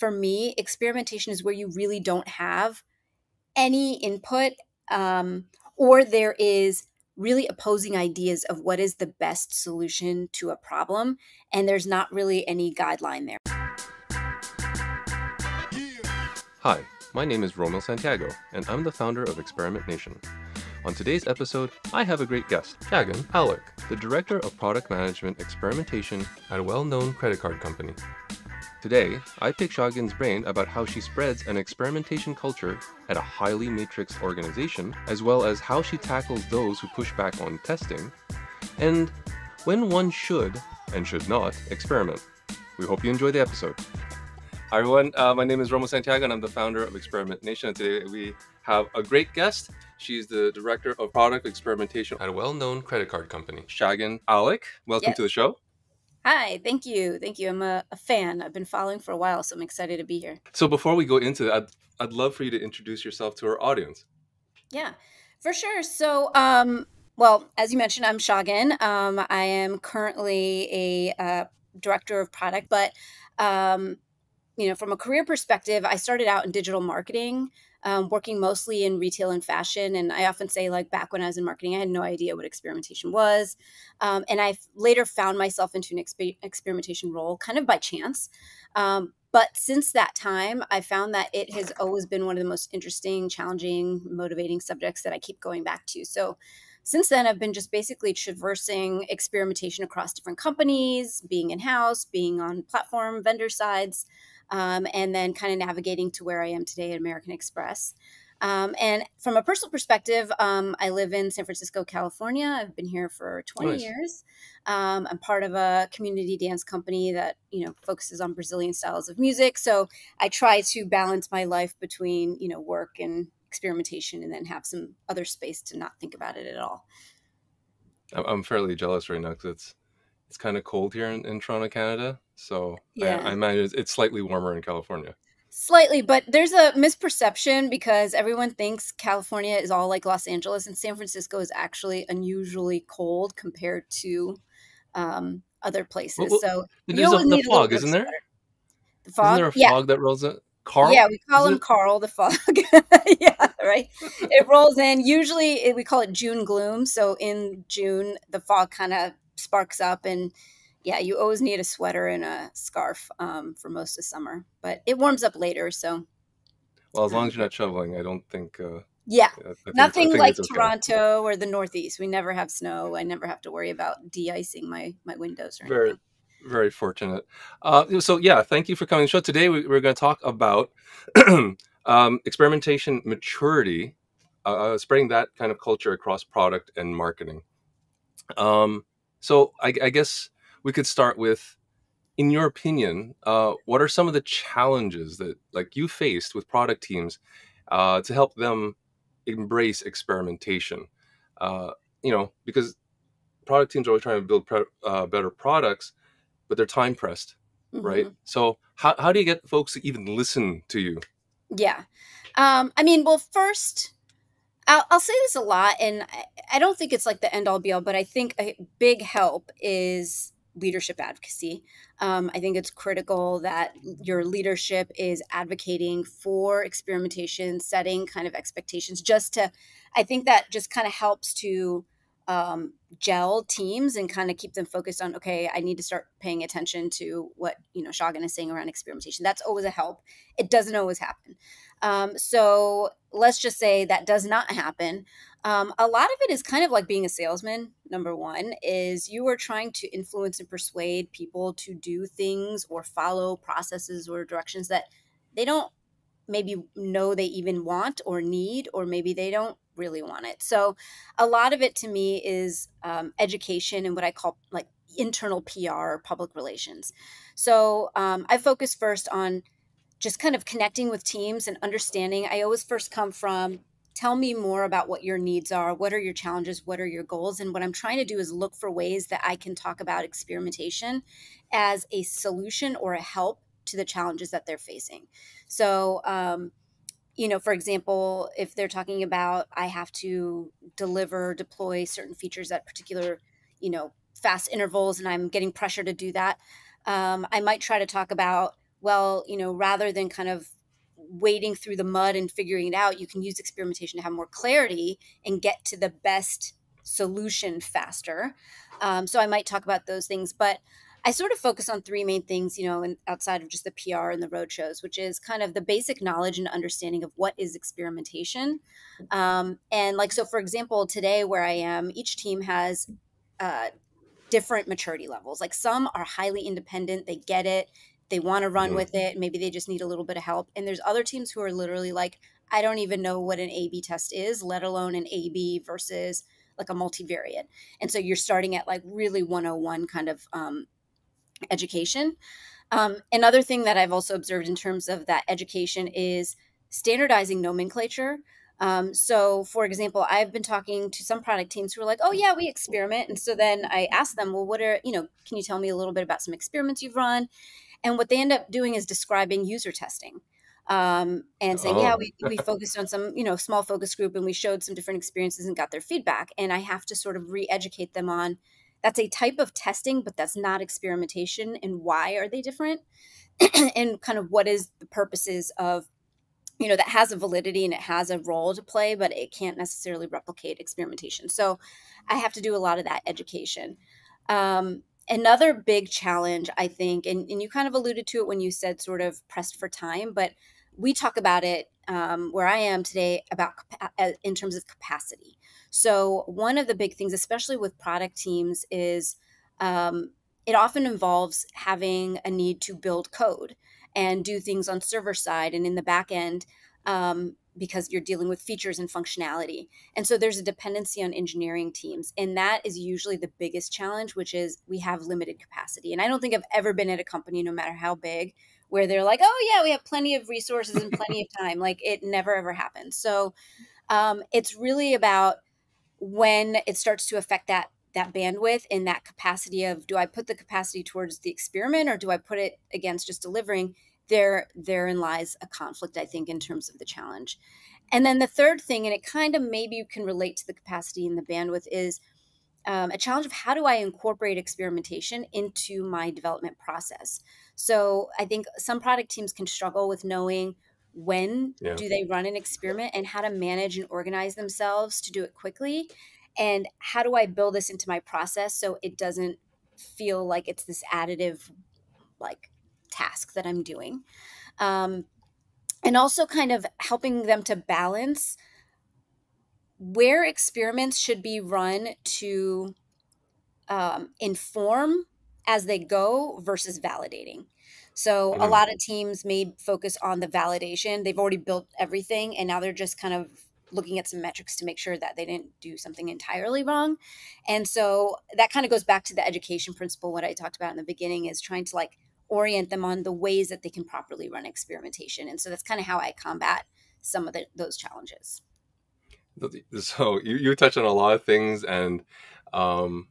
for me, experimentation is where you really don't have any input, or there is really opposing ideas of what is the best solution to a problem, and there's not really any guideline there. Hi, my name is Rommil Santiago, and I'm the founder of Experimentation. On today's episode, I have a great guest, Shagun Aulakh, the Director of Product Management Experimentation at a well-known credit card company. Today, I pick Shagun's brain about how she spreads an experimentation culture at a highly matrixed organization, as well as how she tackles those who push back on testing, and when one should and should not experiment. We hope you enjoy the episode. Hi everyone, my name is Rommil Santiago and I'm the founder of Experimentation. And today we have a great guest. She's the Director of Product Experimentation at a well-known credit card company, Shagun Aulakh. Welcome to the show. Hi, thank you. Thank you. I'm a fan. I've been following for a while, so I'm excited to be here. So before we go into that, I'd love for you to introduce yourself to our audience. Yeah, for sure. So, well, as you mentioned, I'm Shagun. I am currently a Director of Product, but from a career perspective, I started out in digital marketing, working mostly in retail and fashion. And I often say, like, back when I was in marketing, I had no idea what experimentation was. And I later found myself into an experimentation role kind of by chance. But since that time, I found that it has always been one of the most interesting, challenging, motivating subjects that I keep going back to. So since then, I've been just basically traversing experimentation across different companies, being in-house, being on platform vendor sides, and then kind of navigating to where I am today at American Express. And from a personal perspective, I live in San Francisco, California. I've been here for 20 years. I'm part of a community dance company that, focuses on Brazilian styles of music. So I try to balance my life between, work and experimentation and then have some other space to not think about it at all. I'm fairly jealous right now because it's kind of cold here in Toronto, Canada. So yeah. I imagine it's slightly warmer in California. Slightly, but there's a misperception because everyone thinks California is all like Los Angeles, and San Francisco is actually unusually cold compared to other places. So there's the fog, isn't there? The fog? Isn't there a fog that rolls in? Carl? Yeah, we call him Carl, the fog. Yeah, right. It rolls in. Usually we call it June gloom. So in June, the fog kind of sparks up and yeah, you always need a sweater and a scarf for most of summer, but it warms up later. So, well, as long as you're not shoveling, I don't think. Nothing like Toronto or the Northeast. We never have snow. I never have to worry about de-icing my windows or anything. Very fortunate. So yeah, thank you for coming to the show. Today we're going to talk about experimentation maturity, spreading that kind of culture across product and marketing. So I guess we could start with, in your opinion, what are some of the challenges that you faced with product teams to help them embrace experimentation? Because product teams are always trying to build better products, but they're time pressed, right? So how do you get folks to even listen to you? Yeah. Well, first, I'll say this a lot, and I don't think it's like the end all be all, but I think a big help is leadership advocacy. I think it's critical that your leadership is advocating for experimentation, setting kind of expectations. I think that just kind of helps to gel teams and kind of keep them focused on, okay, I need to start paying attention to what, Shagun is saying around experimentation. That's always a help. It doesn't always happen. So let's just say that does not happen. A lot of it is kind of like being a salesman. Number one is you are trying to influence and persuade people to do things or follow processes or directions that they don't maybe know they even want or need, or maybe they don't really want it. So a lot of it to me is education and what I call like internal PR or public relations. So I focus first on just kind of connecting with teams and understanding. I always first come from, tell me more about what your needs are. What are your challenges? What are your goals? And what I'm trying to do is look for ways that I can talk about experimentation as a solution or a help to the challenges that they're facing. So, for example, if they're talking about, I have to deploy certain features at particular, fast intervals, and I'm getting pressure to do that. I might try to talk about well, rather than kind of wading through the mud and figuring it out, you can use experimentation to have more clarity and get to the best solution faster. So I might talk about those things, but I sort of focus on three main things, and outside of just the PR and the road shows, which is kind of the basic knowledge and understanding of what is experimentation. And like, so for example, today where I am, each team has uh, different maturity levels. Like some are highly independent, they get it, they want to run Hmm. with it, maybe they just need a little bit of help. And there's other teams who are literally like, I don't even know what an A B test is, let alone an A B versus like a multivariate. And so you're starting at like really 101 kind of education. Another thing that I've also observed in terms of that education is standardizing nomenclature. So, for example, I've been talking to some product teams who are like, "Oh yeah, we experiment," and so then I ask them, "Well, can you tell me a little bit about some experiments you've run?" And what they end up doing is describing user testing, and saying, "Yeah, Oh, we focused on some small focus group, and we showed some different experiences and got their feedback." And I have to sort of re-educate them on that's a type of testing, but that's not experimentation, and why are they different? And kind of what is the purposes of that has a validity and it has a role to play, but it can't necessarily replicate experimentation. So I have to do a lot of that education. Another big challenge, I think, and you kind of alluded to it when you said sort of pressed for time, but we talk about it where I am today about in terms of capacity. So one of the big things, especially with product teams, is it often involves having a need to build code and do things on server side and in the back end, because you're dealing with features and functionality. And so there's a dependency on engineering teams. And that is usually the biggest challenge, which is we have limited capacity. And I don't think I've ever been at a company, no matter how big, where they're like, oh, yeah, we have plenty of resources and plenty of time. Like it never, ever happens. So it's really about when it starts to affect that bandwidth and that capacity of, do I put the capacity towards the experiment or do I put it against just delivering? Therein lies a conflict, I think, in terms of the challenge. And then the third thing, and it kind of maybe you can relate to the capacity and the bandwidth, is a challenge of how do I incorporate experimentation into my development process. So I think some product teams can struggle with knowing when yeah. do they run an experiment and how to manage and organize themselves to do it quickly, and how do I build this into my process so it doesn't feel like it's this additive like task that I'm doing. um, and also kind of helping them to balance where experiments should be run to inform as they go versus validating. So a Hmm. lot of teams may focus on the validation. They've already built everything and now they're just kind of looking at some metrics to make sure that they didn't do something entirely wrong. And so that kind of goes back to the education principle. What I talked about in the beginning is trying to like orient them on the ways that they can properly run experimentation. And so that's kind of how I combat some of those challenges. So you touch on a lot of things, and um,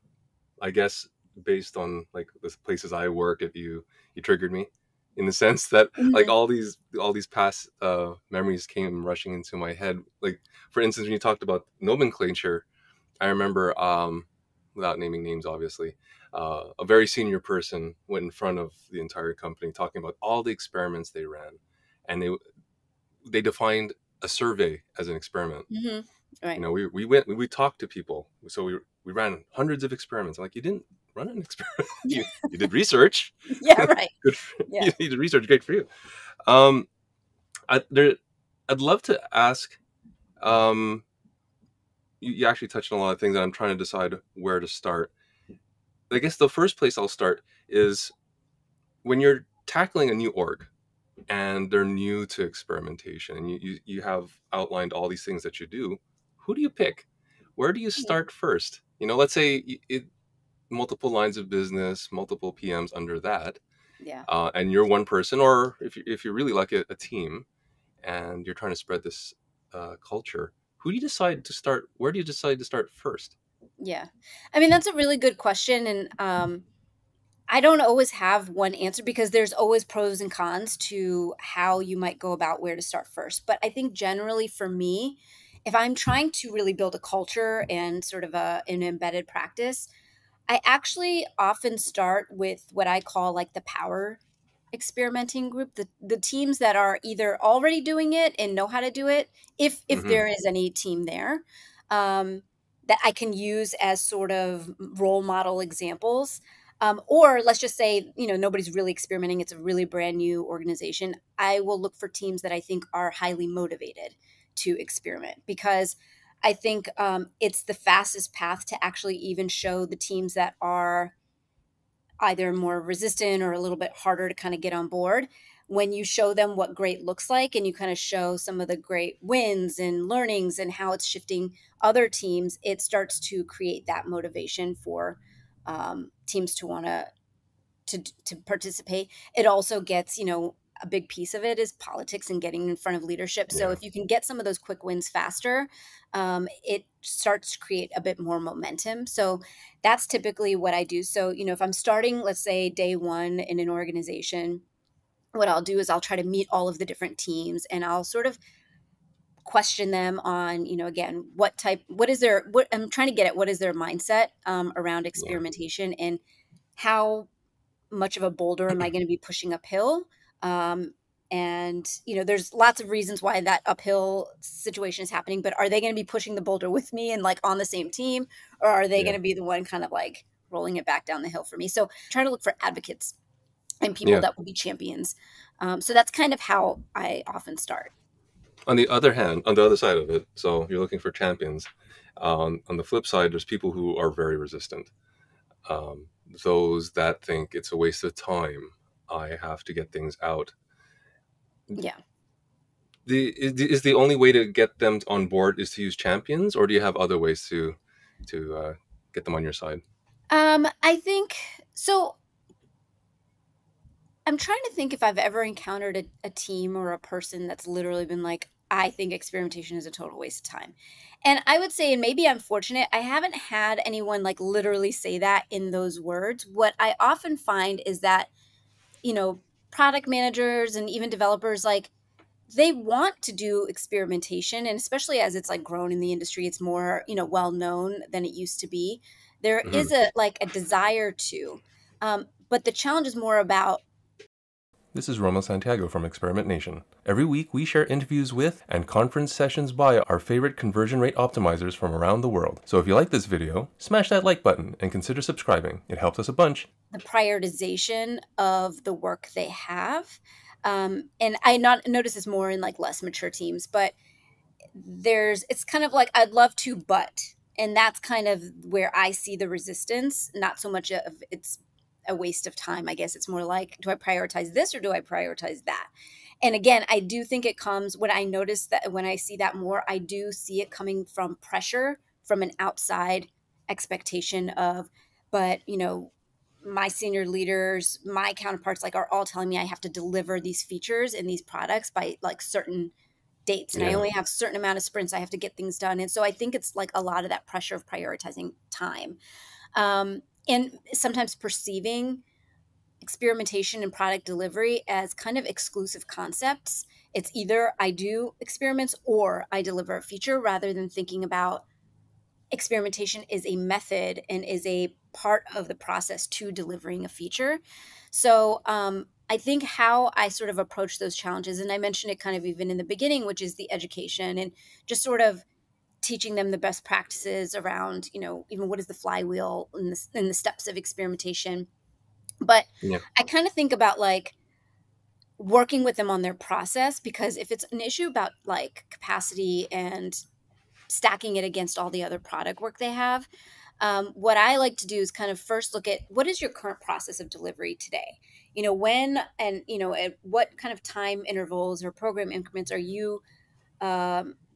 I guess based on like the places I work, if you triggered me in the sense that like Mhm. all these past memories came rushing into my head. Like for instance, when you talked about nomenclature, I remember without naming names, obviously, a very senior person went in front of the entire company talking about all the experiments they ran, and they defined a survey as an experiment. Mhm. You Right. know, we talked to people, so we ran hundreds of experiments. I'm like, you didn't run an experiment. You did research. Yeah, right. Good for, Yeah. you did research, great for you. um I'd love to ask, um you actually touched on a lot of things, and I'm trying to decide where to start. I guess the first place I'll start is when you're tackling a new org and they're new to experimentation, and you have outlined all these things that you do. Who do you pick? Where do you Mhm. start first? Let's say multiple lines of business, multiple PMs under that, Yeah. and you're one person, or if you're really like a team, and you're trying to spread this culture. Who do you decide to start? Where do you decide to start first? Yeah. I mean, that's a really good question. And I don't always have one answer because there's always pros and cons to how you might go about where to start first. But I think generally for me, if I'm trying to really build a culture and sort of an embedded practice, I actually often start with what I call like the power. experimenting group, the teams that are either already doing it and know how to do it, if Hmm. there is any team there, um, that I can use as sort of role model examples. Or let's just say, nobody's really experimenting. It's a really brand new organization. I will look for teams that I think are highly motivated to experiment, because I think it's the fastest path to actually even show the teams that are either more resistant or a little bit harder to kind of get on board. When you show them what great looks like, and you kind of show some of the great wins and learnings and how it's shifting other teams, it starts to create that motivation for teams to want to participate. It also gets, a big piece of it is politics and getting in front of leadership. So Yeah. if you can get some of those quick wins faster, it starts to create a bit more momentum. So that's typically what I do. So, if I'm starting, let's say day one in an organization, what I'll do is I'll try to meet all of the different teams, and I'll sort of question them on, again, what is their, what I'm trying to get at, what is their mindset around Yeah. experimentation, and how much of a boulder am I going to be pushing uphill? Um, and there's lots of reasons why that uphill situation is happening, but are they going to be pushing the boulder with me and like on the same team, or are they Yeah. going to be the one kind of like rolling it back down the hill for me? So trying to look for advocates and people Yeah. that will be champions. So that's kind of how I often start. On the other hand, on the other side of it, so you're looking for champions. On the flip side, there's people who are very resistant. Um, those that think it's a waste of time. I have to get things out. Yeah. Is the only way to get them on board is to use champions, or do you have other ways to get them on your side? I think so. I'm trying to think if I've ever encountered a team or a person that's literally been like, I think experimentation is a total waste of time. And I would say, and maybe I'm fortunate, I haven't had anyone like literally say that in those words. What I often find is that, you know, product managers and even developers, like, they want to do experimentation. And especially as it's like grown in the industry, it's more, well known than it used to be. There Hmm. is a desire to. But the challenge is more about. This is Rommil Santiago from Experimentation. Every week we share interviews with and conference sessions by our favorite conversion rate optimizers from around the world. So if you like this video, smash that like button and consider subscribing. It helps us a bunch. The prioritization of the work they have. And I not notice this more in like less mature teams, but it's kind of like I'd love to, but, and that's kind of where I see the resistance. Not so much of it's a waste of time. I guess it's more like, do I prioritize this or do I prioritize that? And again, I do think it comes when I notice that, when I see that more, I do see it coming from pressure from an outside expectation of, but my senior leaders, my counterparts, like, are all telling me I have to deliver these features and these products by like certain dates, and I Yeah. only have a certain amount of sprints I have to get things done. And so I think it's like a lot of that pressure of prioritizing time, and sometimes perceiving experimentation and product delivery as kind of exclusive concepts. It's either I do experiments or I deliver a feature, rather than thinking about experimentation is a method and is a part of the process to delivering a feature. So I think how I sort of approach those challenges, and I mentioned it kind of even in the beginning, which is the education and just sort of teaching them the best practices around, even what is the flywheel and the steps of experimentation. But Yeah. I kind of think about like working with them on their process, because if it's an issue about like capacity and stacking it against all the other product work they have, what I like to do is kind of first look at what is your current process of delivery today. When and at what kind of time intervals or program increments are you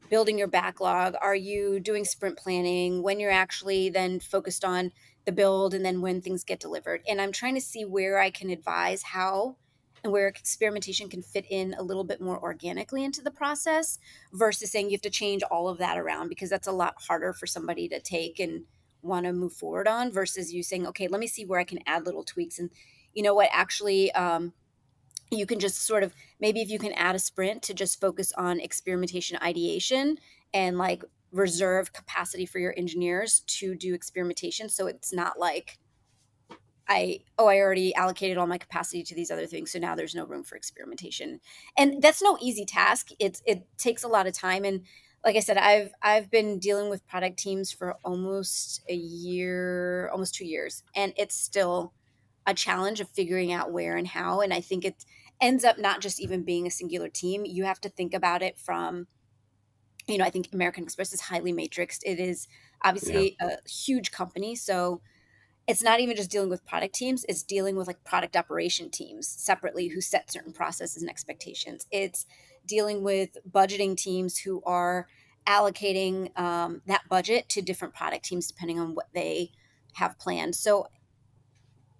building your backlog? Are you doing sprint planning when you're actually then focused on the build, and then when things get delivered? And I'm trying to see where I can advise how and where experimentation can fit in a little bit more organically into the process, versus saying you have to change all of that around, because that's a lot harder for somebody to take and want to move forward on, versus you saying, okay, let me see where I can add little tweaks. And what actually, you can just sort of, maybe if you can add a sprint to just focus on experimentation ideation, and like reserve capacity for your engineers to do experimentation, so it's not like I already allocated all my capacity to these other things, so now there's no room for experimentation. And that's no easy task. It takes a lot of time, and like I said, I've been dealing with product teams for almost a year, almost 2 years, and it's still a challenge of figuring out where and how. And I think it ends up not just even being a singular team. You have to think about it from, I think American Express is highly matrixed. It is Yeah. obviously a huge company, so it's not even just dealing with product teams, it's dealing with like product operation teams separately who set certain processes and expectations. It's dealing with budgeting teams who are allocating that budget to different product teams depending on what they have planned. So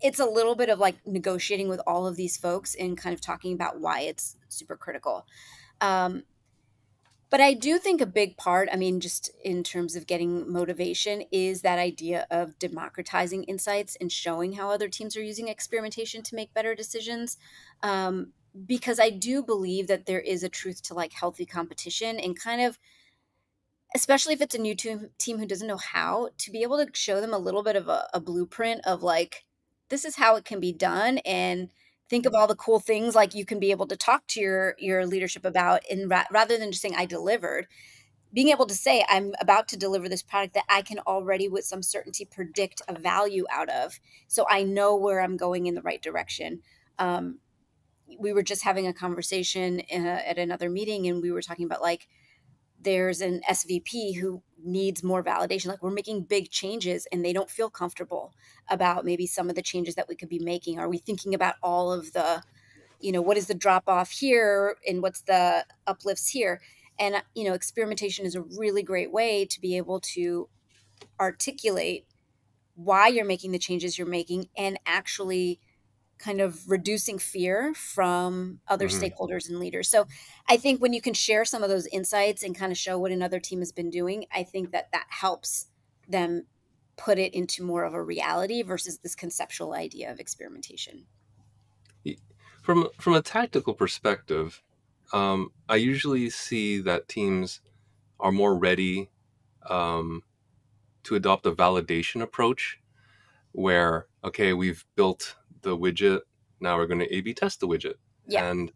it's a little bit of like negotiating with all of these folks and kind of talking about why it's super critical. Um, but I do think a big part, I mean, just in terms of getting motivation, is that idea of democratizing insights and showing how other teams are using experimentation to make better decisions. Because I do believe that there is a truth to like healthy competition and kind of, especially if it's a new team who doesn't know how, to be able to show them a little bit of a blueprint of like, this is how it can be done. And think of all the cool things like you can be able to talk to your leadership about, and rather than just saying I delivered, being able to say I'm about to deliver this product that I can already with some certainty predict a value out of, so I know where I'm going in the right direction. um, we were just having a conversation at another meeting, and we were talking about like there's an SVP who needs more validation. Like we're making big changes and they don't feel comfortable about maybe some of the changes that we could be making. Are we thinking about all of the, what is the drop off here and what's the uplifts here? And, experimentation is a really great way to be able to articulate why you're making the changes you're making and actually kind of reducing fear from other Hmm. stakeholders and leaders. So I think when you can share some of those insights and kind of show what another team has been doing, I think that that helps them put it into more of a reality versus this conceptual idea of experimentation. From a tactical perspective, I usually see that teams are more ready um, to adopt a validation approach where, okay, we've built the widget, now we're going to A/B test the widget. Yeah. And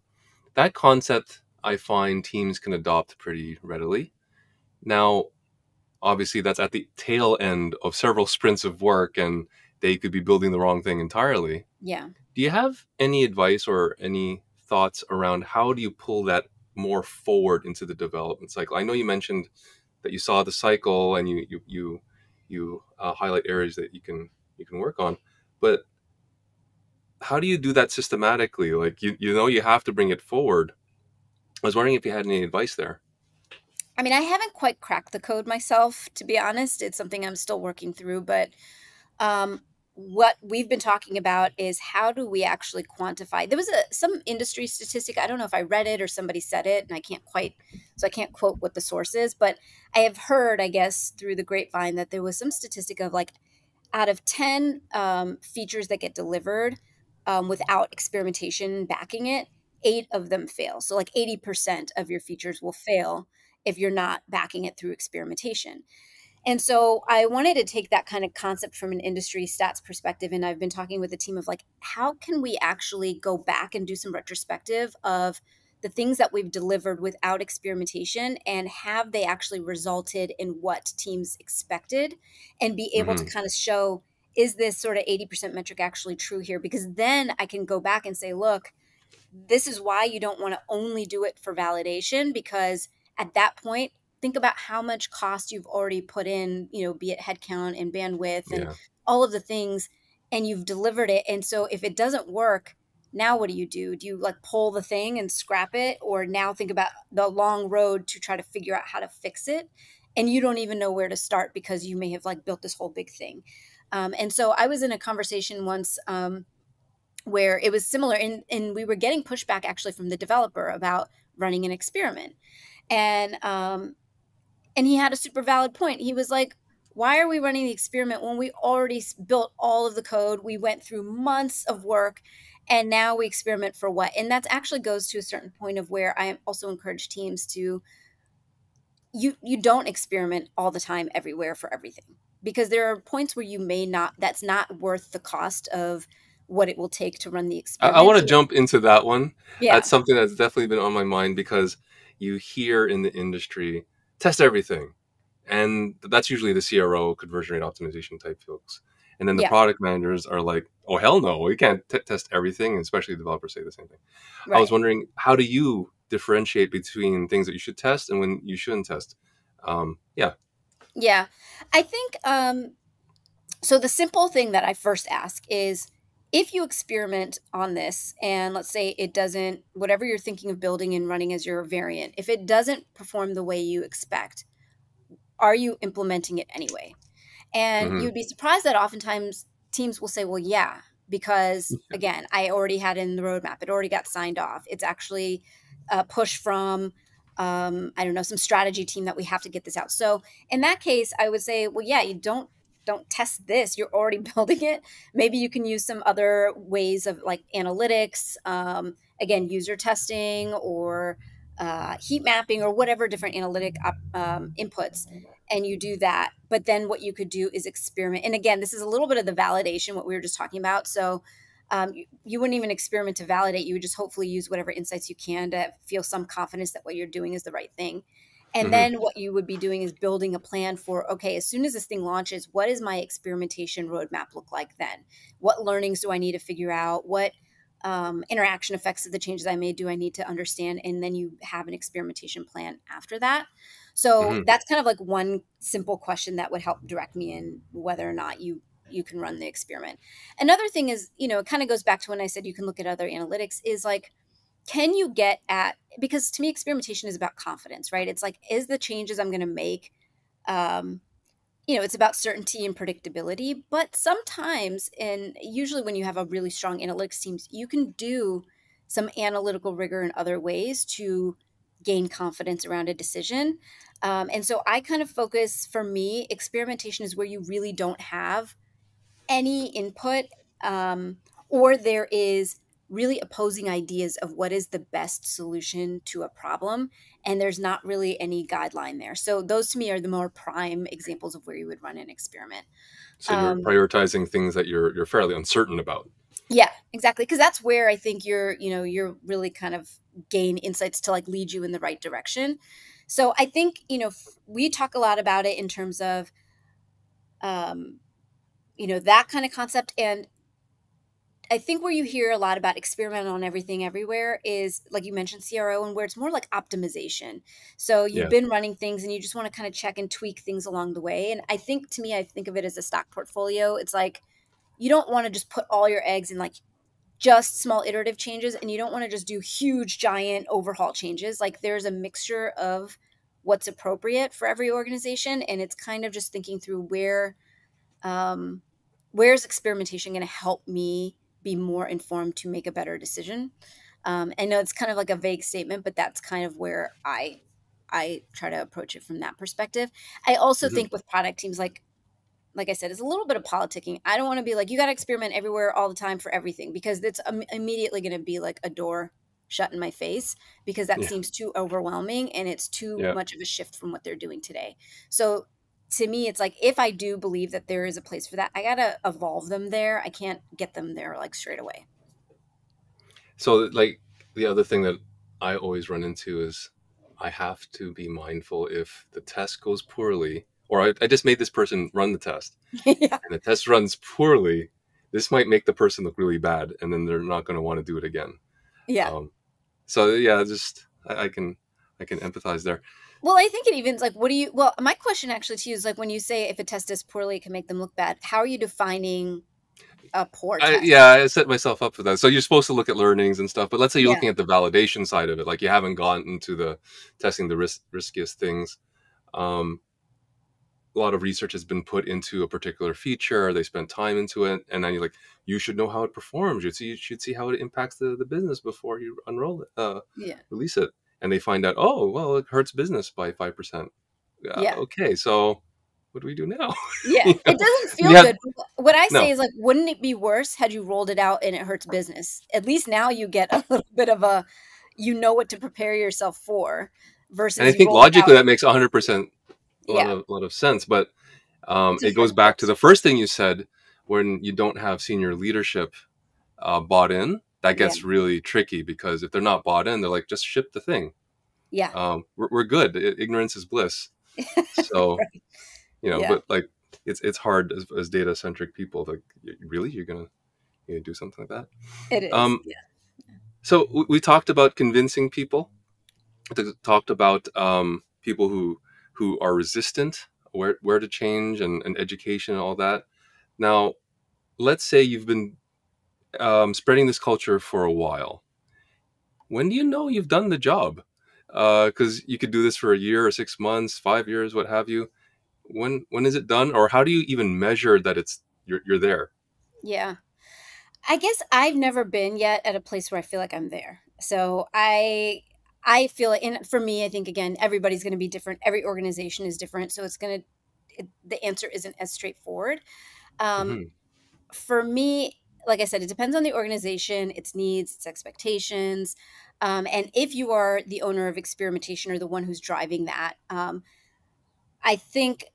that concept I find teams can adopt pretty readily. Now, obviously, that's at the tail end of several sprints of work, and they could be building the wrong thing entirely. Yeah. Do you have any advice or any thoughts around how do you pull that more forward into the development cycle? I know you mentioned that you saw the cycle and you highlight areas that you can work on, but how do you do that systematically? Like you have to bring it forward. I was wondering if you had any advice there. I mean, I haven't quite cracked the code myself, to be honest. It's something I'm still working through, but um, what we've been talking about is how do we actually quantify. There was some industry statistic. I don't know if I read it or somebody said it, and I can't quote what the source is, but I have heard, I guess, through the grapevine that there was some statistic of like out of 10 features that get delivered without experimentation backing it, eight of them fail. So, like 80% of your features will fail if you're not backing it through experimentation. And so I wanted to take that kind of concept from an industry stats perspective. And I've been talking with a team of like, how can we actually go back and do some retrospective of the things that we've delivered without experimentation, and have they actually resulted in what teams expected, and be able to Hmm. kind of show, is this sort of 80% metric actually true here? Because then I can go back and say, look, this is why you don't want to only do it for validation, because at that point, think about how much cost you've already put in, be it headcount and bandwidth and Yeah. all of the things, and you've delivered it. And so if it doesn't work, now what do you do? Do you like pull the thing and scrap it? Or now think about the long road to try to figure out how to fix it. And you don't even know where to start because you may have like built this whole big thing. And so I was in a conversation once where it was similar, and we were getting pushback actually from the developer about running an experiment. And he had a super valid point. He was like, why are we running the experiment when we already built all of the code? We went through months of work, and now we experiment for what? And that actually goes to a certain point of where I also encourage teams to, you don't experiment all the time everywhere for everything. because there are points where you may not, that's not worth the cost of what it will take to run the I experiment. want to So jump into that one. yeah, That's something that's definitely been on my mind because you hear in the industry, test everything. And that's usually the CRO, conversion rate optimization type folks. And then the yeah, product managers are like, oh, hell no, we can't test everything. And especially developers say the same thing. I was right. wondering, how do you differentiate between things that you should test and when you shouldn't test? Yeah. Yeah. I think so the simple thing that I first ask is, if you experiment on this and let's say it doesn't, whatever you're thinking of building and running as your variant, if it doesn't perform the way you expect, are you implementing it anyway? And Hmm. you'd be surprised that oftentimes teams will say, well, yeah, because again, I already had it in the roadmap. It already got signed off. It's actually a push from, I don't know, some strategy team that we have to get this out. So in that case, I would say, well, yeah, you don't test this. You're already building it. Maybe you can use some other ways of like analytics, again, user testing or heat mapping or whatever different analytic inputs, and you do that. But then what you could do is experiment. And again, this is a little bit of the validation, what we were just talking about. So you wouldn't even experiment to validate. You would just hopefully use whatever insights you can to feel some confidence that what you're doing is the right thing. And Hmm. then what you would be doing is building a plan for, okay, as soon as this thing launches, what does my experimentation roadmap look like then? What learnings do I need to figure out? What interaction effects of the changes I made do I need to understand? And then you have an experimentation plan after that. So Hmm. that's kind of like one simple question that would help direct me in whether or not you can run the experiment. Another thing is, it kind of goes back to when I said you can look at other analytics, is like, can you get at, because to me experimentation is about confidence, right? It's like, is the changes I'm going to make, um, it's about certainty and predictability. But sometimes, and usually when you have a really strong analytics teams, you can do some analytical rigor in other ways to gain confidence around a decision. And so I kind of focus, for me, experimentation is where you really don't have any input, um, or there is really opposing ideas of what is the best solution to a problem, and there's not really any guideline there. So those to me are the more prime examples of where you would run an experiment. So you're um, prioritizing things that you're fairly uncertain about. yeah, exactly, because that's where I think you're really kind of gain insights to like lead you in the right direction. So I think we talk a lot about it in terms of um, that kind of concept. And I think where you hear a lot about experiment on everything everywhere is, like you mentioned, CRO, and where it's more like optimization. So you've Yeah. been running things and you just want to kind of check and tweak things along the way. And I think, to me, I think of it as a stock portfolio. It's like, you don't want to just put all your eggs in like just small iterative changes, and you don't want to just do huge giant overhaul changes. Like, there's a mixture of what's appropriate for every organization, and it's kind of just thinking through um, where's experimentation going to help me be more informed to make a better decision. I know it's kind of like a vague statement, but that's kind of where I try to approach it from that perspective. I also Hmm. think with product teams, like I said, it's a little bit of politicking. I don't want to be like, you got to experiment everywhere all the time for everything, because it's immediately going to be like a door shut in my face, because that Yeah. seems too overwhelming and it's too Yeah. much of a shift from what they're doing today. So to me, it's like, if I do believe that there is a place for that, I got to evolve them there. I can't get them there like straight away. So, like, the other thing that I always run into is I have to be mindful if the test goes poorly, or I just made this person run the test Yeah. and the test runs poorly. This might make the person look really bad, and then they're not going to want to do it again. Yeah. Um, so yeah, just I can empathize there. Well, I think it even's like, what do you, well, my question actually to you is like, when you say if a test does poorly, it can make them look bad, how are you defining a poor test? Yeah, I set myself up for that. So you're supposed to look at learnings and stuff, but let's say you're Yeah. looking at the validation side of it, like you haven't gone into the testing the riskiest things. Um, a lot of research has been put into a particular feature. They spent time into it, and then you're like, you should know how it performs. You should see how it impacts the business before you unroll it, Yeah. release it. And they find out, oh, well, it hurts business by 5%. Yeah. Okay, so what do we do now? Yeah, You it know, doesn't you feel have good. What I say no, is like, wouldn't it be worse had you rolled it out and it hurts business? At least now you get a little bit of a, what to prepare yourself for, and I versus you think roll it out. logically that makes 100% Yeah, a lot of sense. But It's a It hard goes back to course. the first thing you said, when you don't have senior leadership bought in, that Yeah. gets really tricky, because if they're not bought in, they're like, just ship the thing. Yeah. We're good. Ignorance is bliss. So, Right. Yeah. but like, it's hard as data centric people. Like, really, you're gonna do something like that? It is. Um, Yeah. so we talked about convincing people. Talked about people who are resistant, where to change, and education and all that. Now, let's say you've been spreading this culture for a while. When do you know you've done the job? Because you could do this for a year or 6 months, 5 years, what have you. When is it done, or how do you even measure that you're there? Yeah. I guess I've never been yet at a place where I feel like I'm there. So I feel like, and for me, I think again, everybody's going to be different. Every organization is different, so it's going to the answer isn't as straightforward. Um, Hmm. for me, like I said, it depends on the organization, its needs, its expectations, and if you are the owner of experimentation or the one who's driving that, I think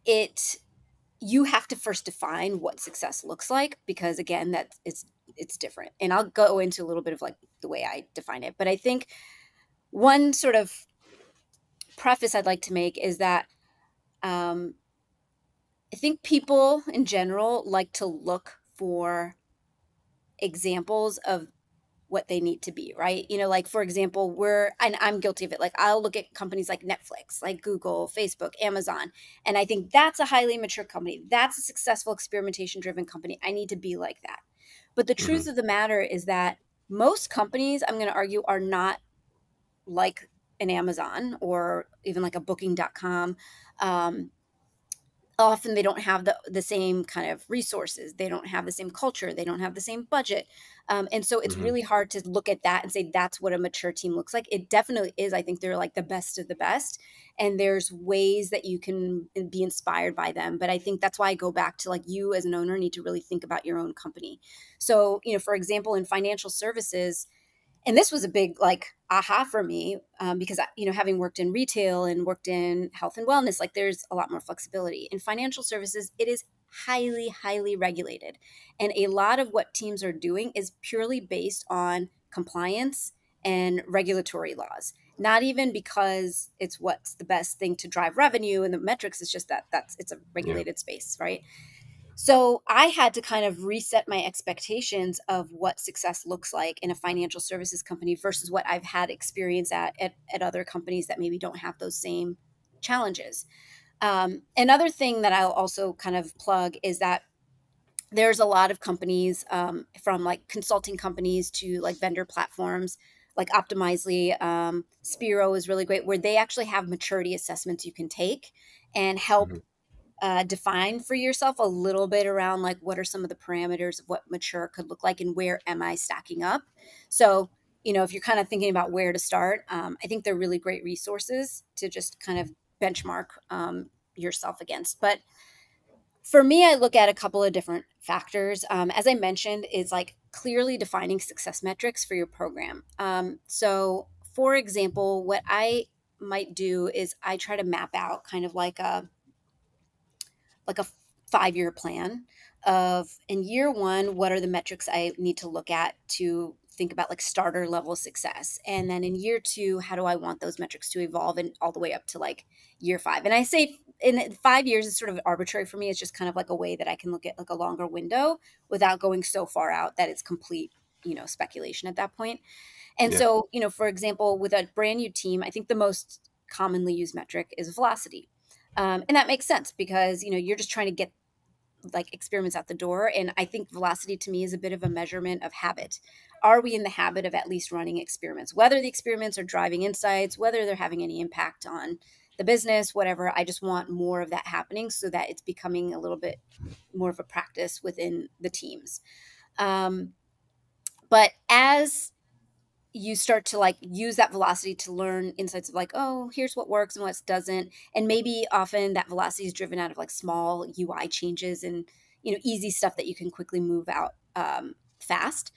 it you have to first define what success looks like, because again it's different, and I'll go into a little bit of like the way I define it. But I think one sort of preface I'd like to make is that um, I think people in general like to look for examples of what they need to be, right? Like for example, and I'm guilty of it. Like I'll look at companies like Netflix, like Google, Facebook, Amazon, and I think that's a highly mature company. That's a successful experimentation driven company. I need to be like that. But the truth Hmm. of the matter is that most companies, I'm going to argue, are not like an Amazon or even like a booking.com. Um, Often they don't have the same kind of resources, they don't have the same culture, they don't have the same budget, and so it's Hmm. really hard to look at that and say that's what a mature team looks like. It definitely is. I think they're like the best of the best, and there's ways that you can be inspired by them. But I think that's why I go back to like, you as an owner need to really think about your own company. So for example, in financial services, and this was a big like aha for me, because having worked in retail and worked in health and wellness, like there's a lot more flexibility in financial services. It is highly regulated, and a lot of what teams are doing is purely based on compliance and regulatory laws, not even because it's what's the best thing to drive revenue and the metrics. It's just that it's a Yeah. regulated space, right? So I had to kind of reset my expectations of what success looks like in a financial services company versus what I've had experience at other companies that maybe don't have those same challenges. Another thing that I'll also kind of plug is that there's a lot of companies, from like consulting companies to like vendor platforms like Optimizely. Spiro is really great, where they actually have maturity assessments you can take and help Hmm. define for yourself a little bit around like what are some of the parameters of what mature could look like and where am I stacking up. So if you're kind of thinking about where to start, I think they're really great resources to just kind of benchmark yourself against. But for me, I look at a couple of different factors. As I mentioned, is like clearly defining success metrics for your program. So for example, what I might do is I try to map out kind of like a 5-year plan of, in year one, what are the metrics I need to look at to think about like starter level success, and then in year two, how do I want those metrics to evolve, and all the way up to like year five. And I say in 5 years is sort of arbitrary for me. It's just kind of like a way that I can look at like a longer window without going so far out that it's complete speculation at that point. And Yeah. so for example, with a brand new team, I think the most commonly used metric is velocity. And that makes sense because you're just trying to get like experiments out the door. And I think velocity to me is a bit of a measurement of habit. Are we in the habit of at least running experiments, whether the experiments are driving insights, whether they're having any impact on the business, whatever? I just want more of that happening so that it's becoming a little bit more of a practice within the teams. um, but as you start to like use that velocity to learn insights of like, oh, here's what works and what doesn't, and maybe often that velocity is driven out of like small UI changes and easy stuff that you can quickly move out fast.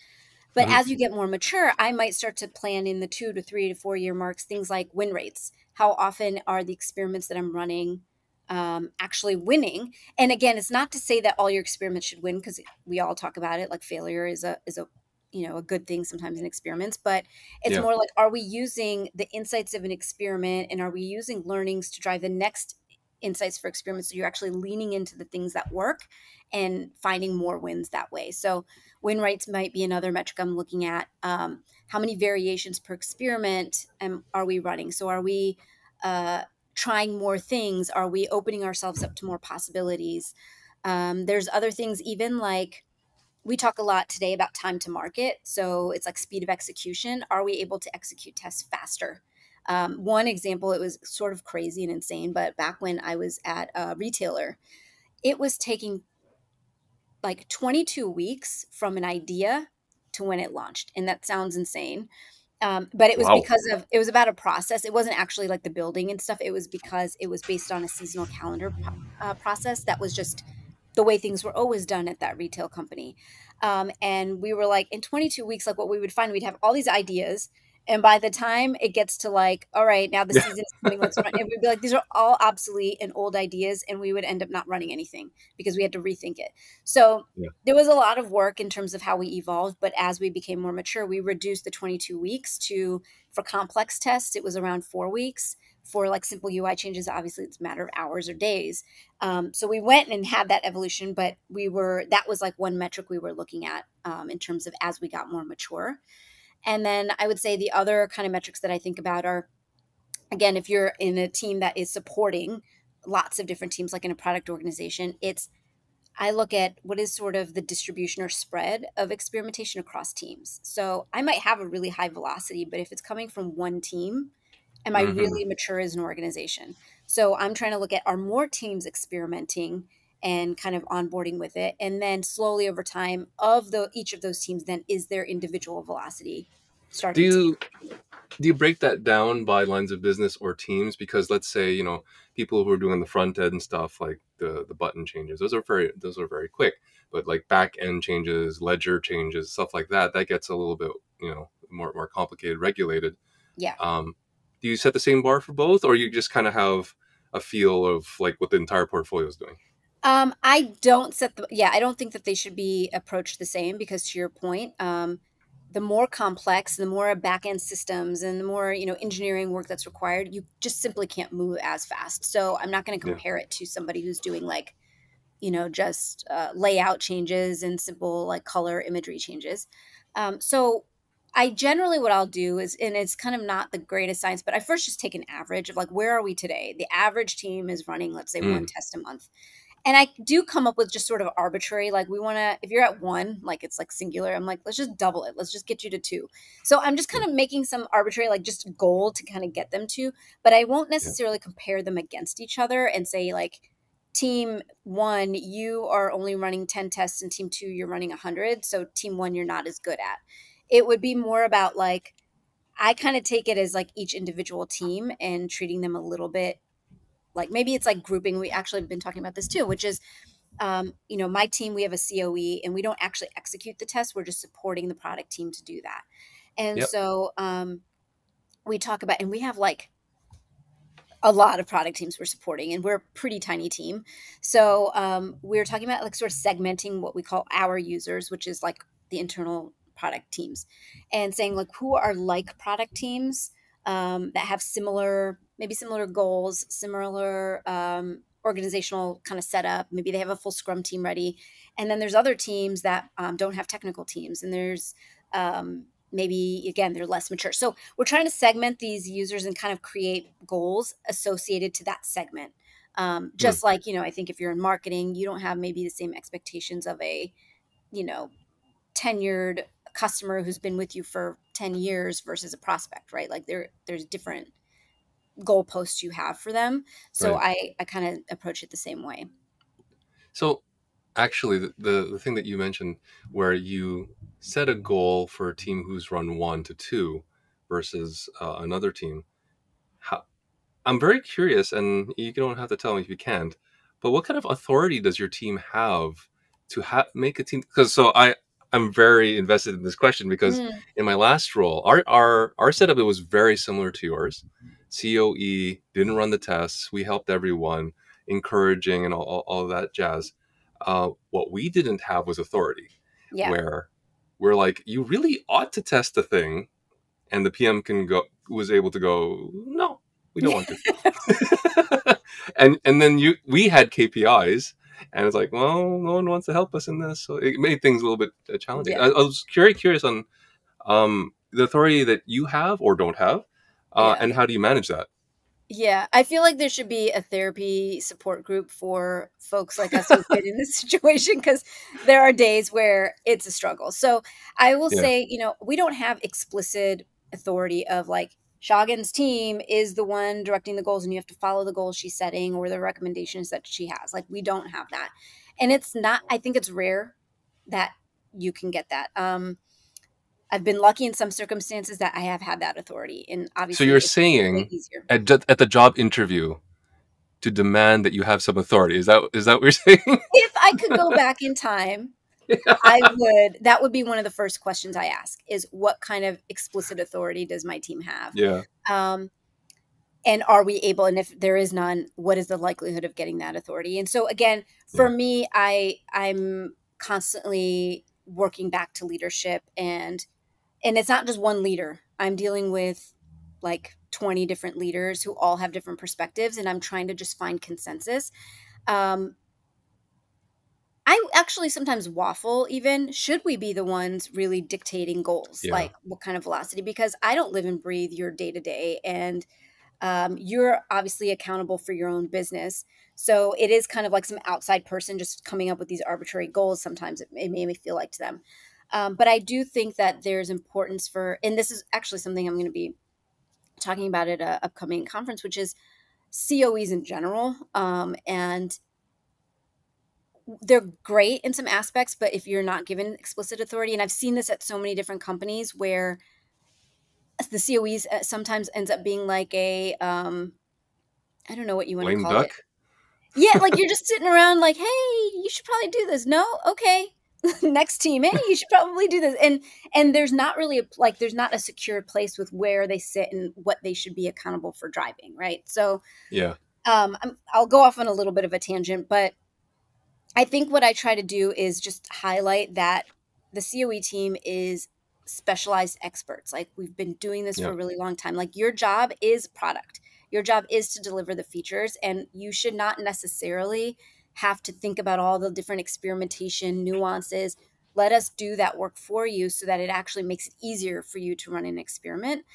But Hmm. as you get more mature, I might start to plan in the 2 to 3 to 4 year marks things like win rates. How often are the experiments that I'm running actually winning. And again, it's not to say that all your experiments should win, because we all talk about it like failure is a a good thing sometimes in experiments, but it's Yeah. more like, are we using the insights of an experiment, and are we using learnings to drive the next insights for experiments, so you're actually leaning into the things that work and finding more wins that way. So win rates might be another metric I'm looking at. How many variations per experiment are we running? So are we uh, trying more things? Are we opening ourselves up to more possibilities? There's other things, even like we talk a lot today about time to market. So it's like speed of execution. Are we able to execute tests faster? One example, it was sort of crazy and insane, but back when I was at a retailer, it was taking like 22 weeks from an idea to when it launched. And that sounds insane. But it was Wow. because of, it was about a process. It wasn't actually like the building and stuff. It was because it was based on a seasonal calendar process that was just the way things were always done at that retail company. And we were like, in 22 weeks, like what we would find, we'd have all these ideas. And by the time it gets to like, all right, now the Yeah. season is coming, let's run. And we'd be like, these are all obsolete and old ideas. And we would end up not running anything because we had to rethink it. So Yeah. there was a lot of work in terms of how we evolved, but as we became more mature, we reduced the 22 weeks to, for complex tests, it was around 4 weeks. For like simple UI changes, obviously it's a matter of hours or days. So we went and had that evolution, but that was like one metric we were looking at in terms of as we got more mature. And then I would say the other kind of metrics that I think about are, again, if you're in a team that is supporting lots of different teams, like in a product organization, I look at what is sort of the distribution or spread of experimentation across teams. So I might have a really high velocity, but if it's coming from one team, am I Hmm. really mature as an organization? So I'm trying to look at, are more teams experimenting and kind of onboarding with it? And then slowly over time of each of those teams, then is their individual velocity Do starting to you do you break that down by lines of business or teams? Because let's say, people who are doing the front end stuff, like the button changes, those are very quick. But like back end changes, ledger changes, stuff like that, that gets a little bit, more complicated, regulated. yeah. Um, do you set the same bar for both, or you just kind of have a feel of like what the entire portfolio is doing? I don't set the yeah, I don't think that they should be approached the same, because to your point, the more complex, the more back end systems and the more, engineering work that's required, you just simply can't move as fast. So I'm not going to Yeah. compare it to somebody who's doing like, just layout changes and simple like color imagery changes. So I generally, what I'll do is, and it's kind of not the greatest science, but I first just take an average of like, where are we today? The average team is running, let's say, one Mm, test a month. And I do come up with just sort of arbitrary, like we want to, if you're at one, like it's like singular, I'm like, let's just double it. Let's just get you to two. So I'm just kind of making some arbitrary, like just goal to kind of get them to, but I won't yeah. necessarily compare them against each other and say like, team one, you are only running 10 tests, and team two, you're running 100. So team one, you're not as good at. It would be more about like, I kind of take it as like each individual team and treating them a little bit like, maybe it's like grouping. We actually have been talking about this too, which is, my team, we have a COE and we don't actually execute the test. We're just supporting the product team to do that. And Yep. so we talk about, and we have like a lot of product teams we're supporting, and we're a pretty tiny team. So we're talking about like sort of segmenting what we call our users, which is like the internal product teams, and saying like, who are like product teams that have maybe similar goals, similar organizational kind of setup. Maybe they have a full Scrum team ready, and then there's other teams that don't have technical teams, and there's maybe again they're less mature. So we're trying to segment these users and kind of create goals associated to that segment. Mm, Just like, I think if you're in marketing, you don't have maybe the same expectations of a, you know, tenured customer who's been with you for 10 years versus a prospect, right? Like there's different goalposts you have for them. So right. I kind of approach it the same way. So actually, the thing that you mentioned, where you set a goal for a team who's run 1 to 2 versus another team, how, I'm very curious, and you don't have to tell me if you can't, but what kind of authority does your team have to make a team? Because I'm very invested in this question, because Mm, in my last role, our setup, it was very similar to yours. COE didn't run the tests. We helped everyone. encouraging and all of that jazz. What we didn't have was authority, Yeah. where we're like, you really ought to test the thing, and the PM was able to go, no, we don't want to. and then we had KPIs, and it's like, well, no one wants to help us in this, so it made things a little bit challenging. Yeah. I was very curious on the authority that you have or don't have, Yeah. and how do you manage that? Yeah, I feel like there should be a therapy support group for folks like us who've been in this situation, because there are days where it's a struggle. So I will Yeah, say, we don't have explicit authority of like Shagun's team is the one directing the goals and you have to follow the goals she's setting or the recommendations that she has. Like we don't have that. And it's not, I think it's rare that you can get that. I've been lucky in some circumstances that I have had that authority, and so obviously you're it's way saying easier. at the job interview to demand that you have some authority. Is that what you're saying? If I could go back in time, I would that would be one of the first questions I ask is what kind of explicit authority does my team have? Yeah, Um, and are we able, and if there is none, what is the likelihood of getting that authority? And so again, for yeah, me, I'm constantly working back to leadership, and it's not just one leader. I'm dealing with like 20 different leaders who all have different perspectives, and I'm trying to just find consensus. Um, I actually sometimes waffle even. Should we be the ones really dictating goals? yeah, Like what kind of velocity? Because I don't live and breathe your day to day. And you're obviously accountable for your own business. So it is kind of like some outside person just coming up with these arbitrary goals. Sometimes it made me feel like to them. But I do think that there's importance for, and this is actually something I'm going to be talking about at an upcoming conference, which is COEs in general. And they're great in some aspects, but if you're not given explicit authority, and I've seen this at so many different companies where the COEs sometimes ends up being like a, I don't know what you want to lame call it. duck. Yeah, like you're just sitting around like, hey, you should probably do this. No, okay. Next team, hey, you should probably do this. And there's not really there's not a secure place with where they sit and what they should be accountable for driving, right? So Yeah, I'll go off on a little bit of a tangent, but I think what I try to do is just highlight that the COE team is specialized experts. Like we've been doing this for yeah. a really long time. Like your job is product. Your job is to deliver the features, and you should not necessarily have to think about all the different experimentation nuances. Let us do that work for you so that it actually makes it easier for you to run an experiment.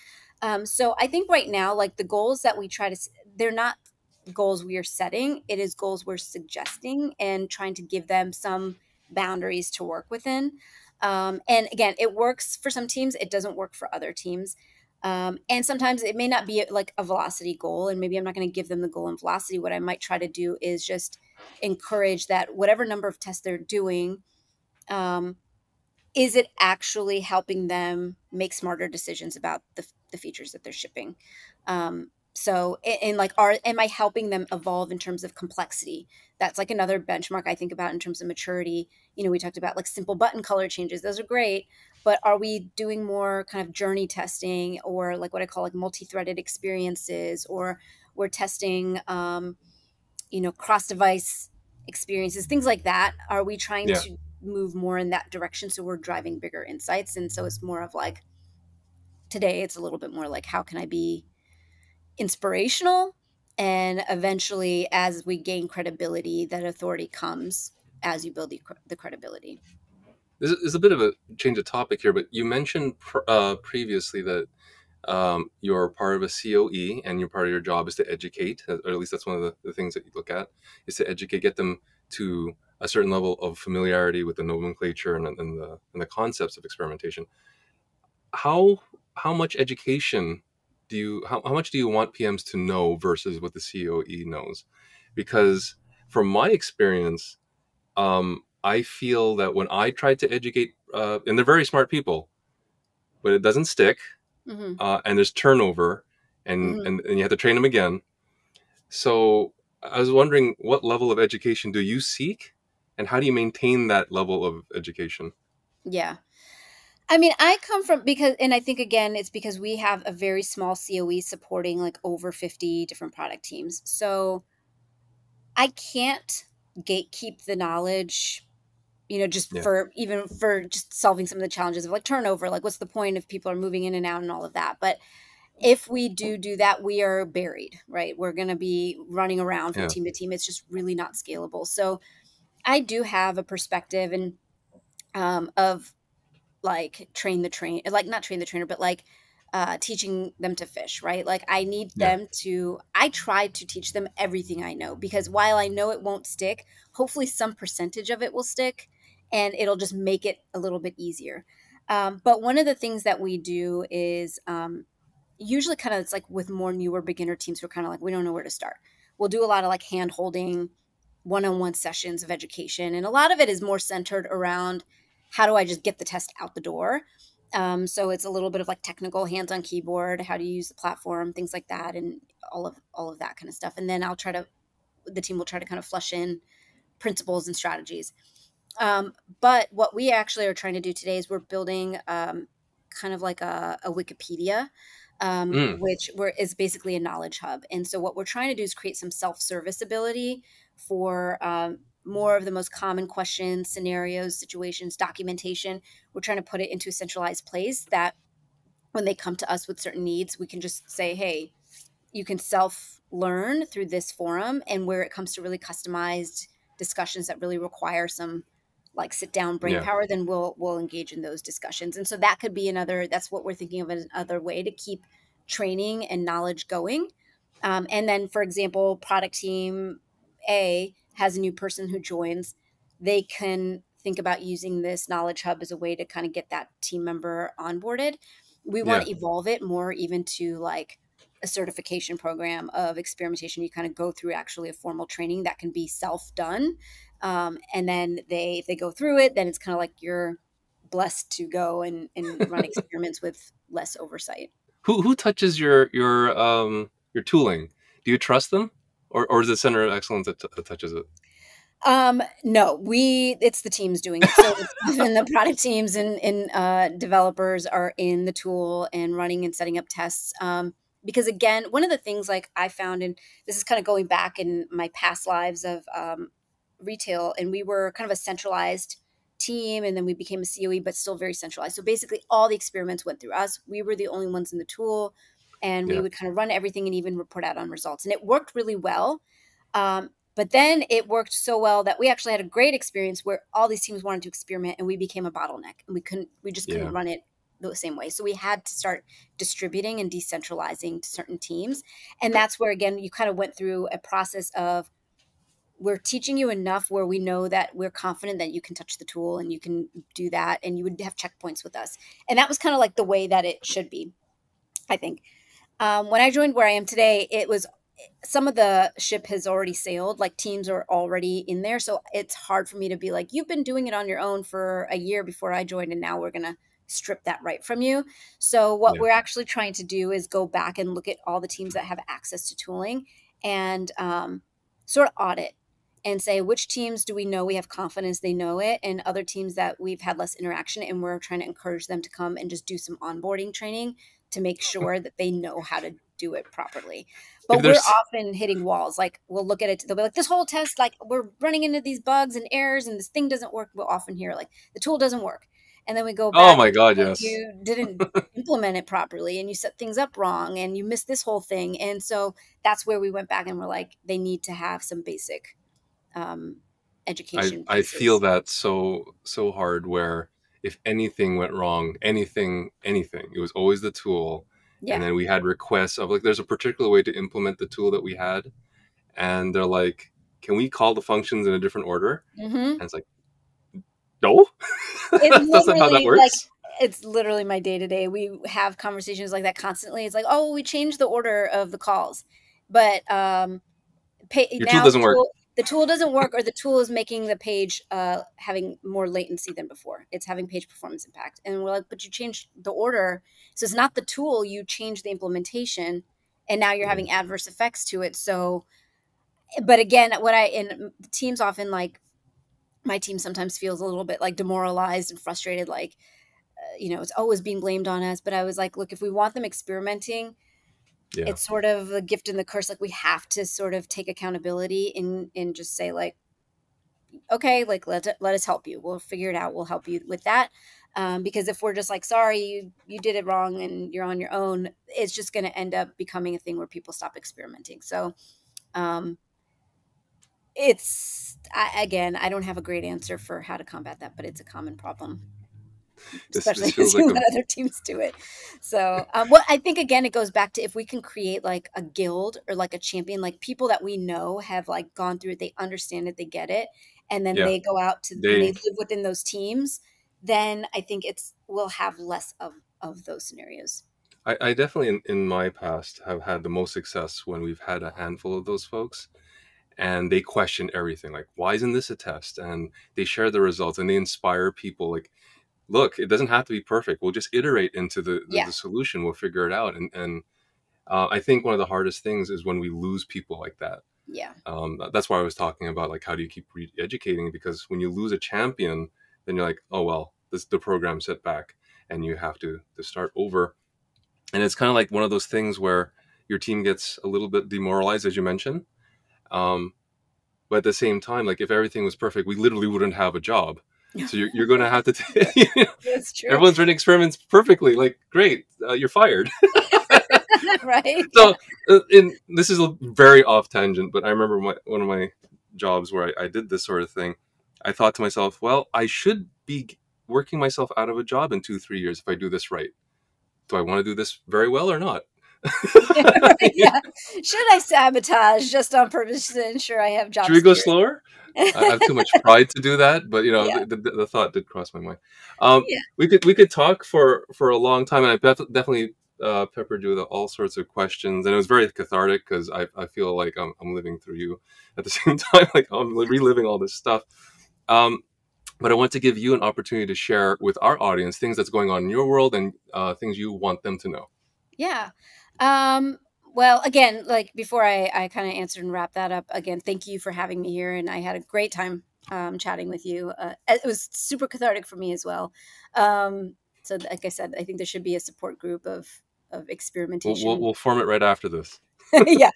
So I think right now, like the goals that we try to, they're not goals we are setting. It is goals we're suggesting and trying to give them some boundaries to work within. And again, it works for some teams. It doesn't work for other teams. And sometimes it may not be like a velocity goal, and maybe I'm not going to give them the goal in velocity. What I might try to do is just encourage that whatever number of tests they're doing, um, is it actually helping them make smarter decisions about the features that they're shipping? So, and like, am I helping them evolve in terms of complexity? That's like another benchmark I think about in terms of maturity. We talked about like simple button color changes. Those are great, but are we doing more kind of journey testing or like what I call like multi-threaded experiences, or we're testing, cross-device experiences, things like that? Are we trying Yeah. to move more in that direction so we're driving bigger insights? And so it's more of like today it's a little bit more like how can I be inspirational, and eventually as we gain credibility, that authority comes as you build the credibility. This is a bit of a change of topic here, but you mentioned previously that you're part of a COE and your part of your job is to educate, or at least that's one of the things that you look at, is to educate, get them to a certain level of familiarity with the nomenclature and the concepts of experimentation. How how much education how much do you want PMs to know versus what the COE knows? Because from my experience, I feel that when I try to educate, and they're very smart people, but it doesn't stick, Hmm. and there's turnover, and, Hmm. and and you have to train them again. So I was wondering, what level of education do you seek, and how do you maintain that level of education? Yeah. I mean, I come from, because, and I think again, it's because we have a very small COE supporting like over 50 different product teams. So I can't gatekeep the knowledge, just Yeah. for even for just solving some of the challenges of like turnover. Like, what's the point if people are moving in and out and all of that? But if we do that, we are buried, right? We're going to be running around from Yeah. team to team. It's just really not scalable. So I do have a perspective and of like train the train, like not train the trainer, but like teaching them to fish, right? Like I need Yeah. them to, I try to teach them everything I know because while I know it won't stick, hopefully some percentage of it will stick and it'll just make it a little bit easier. But one of the things that we do is usually kind of it's like with more newer beginner teams who are kind of like, we don't know where to start. We'll do a lot of like hand holding, one-on-one sessions of education. And a lot of it is more centered around how do I just get the test out the door? So it's a little bit of like technical hands on keyboard, how do you use the platform, things like that, and all of that kind of stuff. And then the team will try to kind of flush in principles and strategies. But what we actually are trying to do today is we're building kind of like a Wikipedia, Mm. which is basically a knowledge hub. And so what we're trying to do is create some self-service ability for more of the most common questions, scenarios, situations, documentation. We're trying to put it into a centralized place that when they come to us with certain needs, we can just say, hey, you can self learn through this forum. And where it comes to really customized discussions that really require some like sit down brain Yeah. power, then we'll engage in those discussions. And so that could be another, that's what we're thinking of as another way to keep training and knowledge going. And then, for example, product team A has a new person who joins, they can think about using this knowledge hub as a way to kind of get that team member onboarded. We want Yeah. to evolve it more even to like a certification program of experimentation. You kind of go through actually a formal training that can be self done. And then if they go through it, then it's kind of like you're blessed to go and run experiments with less oversight. Who touches your tooling? Do you trust them, or is it Center of Excellence that touches it? No, it's the teams doing it. So it's often the product teams and developers are in the tool and running and setting up tests. Because again, one of the things like I found, and this is kind of going back in my past lives of retail, and we were kind of a centralized team, and then we became a COE, but still very centralized. So basically, all the experiments went through us. We were the only ones in the tool, and we Yeah. would kind of run everything and even report out on results, and it worked really well. But then it worked so well that we actually had a great experience where all these teams wanted to experiment and we became a bottleneck and we just couldn't Yeah. run it the same way. So we had to start distributing and decentralizing to certain teams. And that's where, again, you kind of went through a process of we're teaching you enough where we know that we're confident that you can touch the tool and you can do that and you would have checkpoints with us. And that was kind of like the way that it should be, I think. When I joined where I am today, it was some of the ship has already sailed, like teams are already in there. So it's hard for me to be like, you've been doing it on your own for a year before I joined, and now we're going to strip that right from you. So what Yeah. we're actually trying to do is go back and look at all the teams that have access to tooling and sort of audit and say which teams do we know we have confidence they know it, and other teams that we've had less interaction, and we're trying to encourage them to come and just do some onboarding training to make sure that they know how to do it properly. If But we're there's often hitting walls. Like we'll look at it, they'll be like, this whole test, like we're running into these bugs and errors and this thing doesn't work. We'll often hear like the tool doesn't work. And then we go Oh back, my God, well, yes. you didn't implement it properly and you set things up wrong and you missed this whole thing. And so that's where we went back and we're like, they need to have some basic um, education I feel pieces. that so hard where if anything went wrong, anything, it was always the tool. And Yeah. then we had requests of like there's a particular way to implement the tool that we had, and they're like, can we call the functions in a different order? Hmm. And it's like, no. It's That's not how that literally like works. it's literally my day to day. We have conversations like that constantly. It's like, oh, we changed the order of the calls, but Your tool now doesn't work. the tool doesn't work, or the tool is making the page having more latency than before. It's having page performance impact, and we're like, but you changed the order, so it's not the tool. You changed the implementation, and now you're Yeah. having adverse effects to it. So, but again, what I and teams often like my team sometimes feels a little bit like demoralized and frustrated, like it's always being blamed on us. But I was like, look, if we want them experimenting, Yeah. it's sort of a gift and the curse. Like we have to sort of take accountability and just say like, okay, like let us help you. We'll figure it out. We'll help you with that. Because if we're just like, sorry, you did it wrong and you're on your own, it's just going to end up becoming a thing where people stop experimenting. So um, again, I don't have a great answer for how to combat that, but it's a common problem, This especially feels like seeing a that other teams do it. So, what I think again, it goes back to if we can create like a guild or like a champion, like people that we know have like gone through it, they understand it, they get it, and then yeah. they go out to and they They live within those teams. Then I think we'll have less of those scenarios. I definitely in my past have had the most success when we've had a handful of those folks and they question everything like why isn't this a test, and they share the results and they inspire people like look, it doesn't have to be perfect, we'll just iterate into Yeah, the solution, we'll figure it out. And I think one of the hardest things is when we lose people like that. yeah, That's why I was talking about like how do you keep re-educating, because when you lose a champion then you're like, oh well, this the program set back and you have to start over. And it's kind of like one of those things where your team gets a little bit demoralized, as you mentioned. um, but at the same time, like if everything was perfect we literally wouldn't have a job. So you're going to have to that's true. everyone's running experiments perfectly, like great, you're fired. Right? Yeah, So in this is a very off tangent, but I remember one of my jobs where I did this sort of thing. I thought to myself, well, I should be working myself out of a job in 2-3 years if I do this right. Do I want to do this very well or not? right. Yeah. Should I sabotage just on purpose to ensure I have Should job we go security? slower? I have too much pride to do that, but Yeah, the thought did cross my mind. yeah, We could talk for a long time, and I definitely peppered you with all sorts of questions, and it was very cathartic because I feel like I'm living through you at the same time, like I'm reliving all this stuff. Um, but I want to give you an opportunity to share with our audience things that's going on in your world and things you want them to know. yeah. Um, well, again, like before I kind of answered and wrap that up, again, thank you for having me here. And I had a great time chatting with you. It was super cathartic for me as well. So, like I said, I think there should be a support group of We'll, we'll, experimentation. we'll form it right after this. Yeah.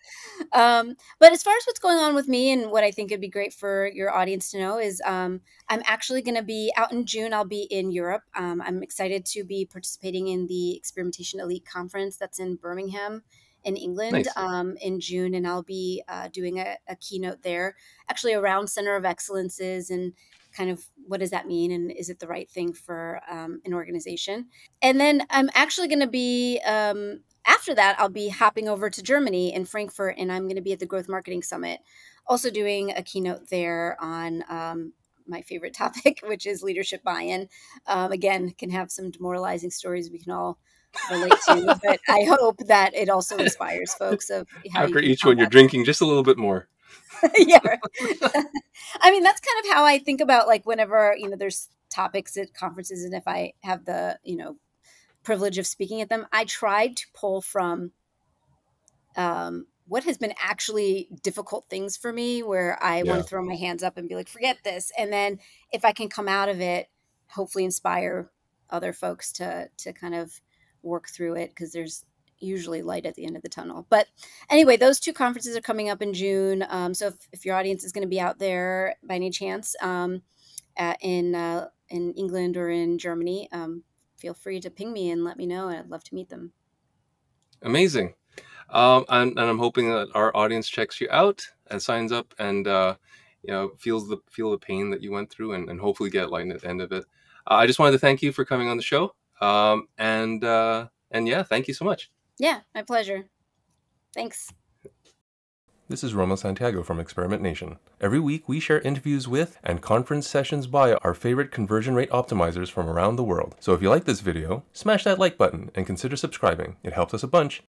But as far as what's going on with me and what I think would be great for your audience to know is I'm actually going to be out in June. I'll be in Europe. I'm excited to be participating in the Experimentation Elite Conference that's in Birmingham in England Nice. in June. And I'll be doing a keynote there, actually around Center of Excellences and kind of what does that mean and is it the right thing for an organization. And then I'm actually going to be after that, I'll be hopping over to Germany in Frankfurt, and I'm going to be at the Growth Marketing Summit, also doing a keynote there on my favorite topic, which is leadership buy-in. Again, can have some demoralizing stories we can all relate to, but I hope that it also inspires folks of how you After can each one, you're combat. drinking just a little bit more. Yeah, right. I mean, that's kind of how I think about like whenever there's topics at conferences, and if I have the privilege of speaking at them, I tried to pull from what has been actually difficult things for me where I want Yeah. to throw my hands up and be like, forget this. And then if I can come out of it, hopefully inspire other folks to kind of work through it because there's usually light at the end of the tunnel. But anyway, those two conferences are coming up in June. So if your audience is going to be out there by any chance in England or in Germany, feel free to ping me and let me know. I'd love to meet them. Amazing. And I'm hoping that our audience checks you out and signs up and feel the pain that you went through and hopefully get light at the end of it. I just wanted to thank you for coming on the show. And yeah, thank you so much. Yeah, my pleasure. Thanks. This is Rommil Santiago from Experiment Nation. Every week we share interviews with and conference sessions by our favorite conversion rate optimizers from around the world. So if you like this video, smash that like button and consider subscribing. It helps us a bunch.